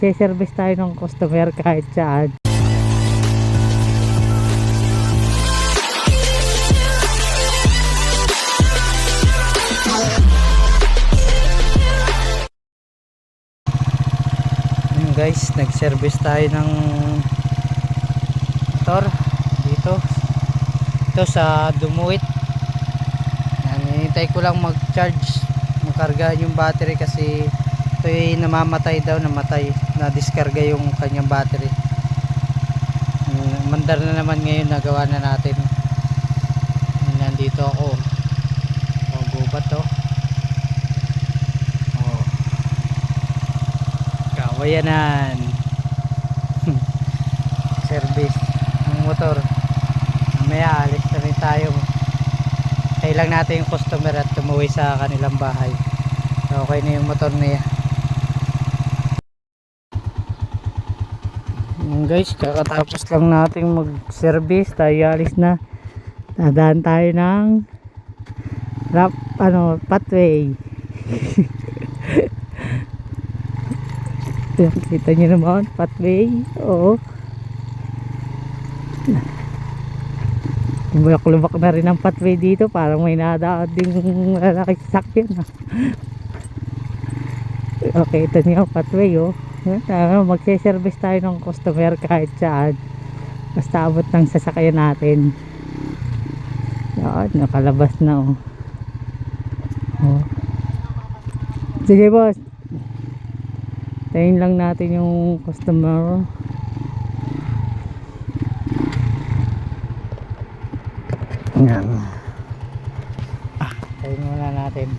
Service tayo ng customer kahit saan. Ayun guys, nag-service tayo ng motor dito. Ito sa Dumuit. Hinihintay ko lang mag-charge, makargahan yung battery kasi ito ay namamatay daw, na-discarga yung kanyang battery. Mandar na naman ngayon, nagawa na natin. Nandito ako. Gubat to. Kawayanan. Service ng motor. Mamaya alis na rin tayo. Kaya lang natin yung customer at tumuwi sa kanilang bahay. So, okay na yung motor niya. Guys, kakatapos lang natin mag-service, tayo alis na. Dadaan tayo ng pathway. Kita nyo naman, pathway. Oo. Lubak na rin ang pathway dito. Parang may nadaan ding lalaki sasakyan. Okay, ito niyo pathway, oh. Magse-service tayo ng customer kahit saan, basta abot ng sasakyan natin. Yan, nakalabas na, oh. Sige boss, tayin lang natin yung customer. Yan, tayin muna natin.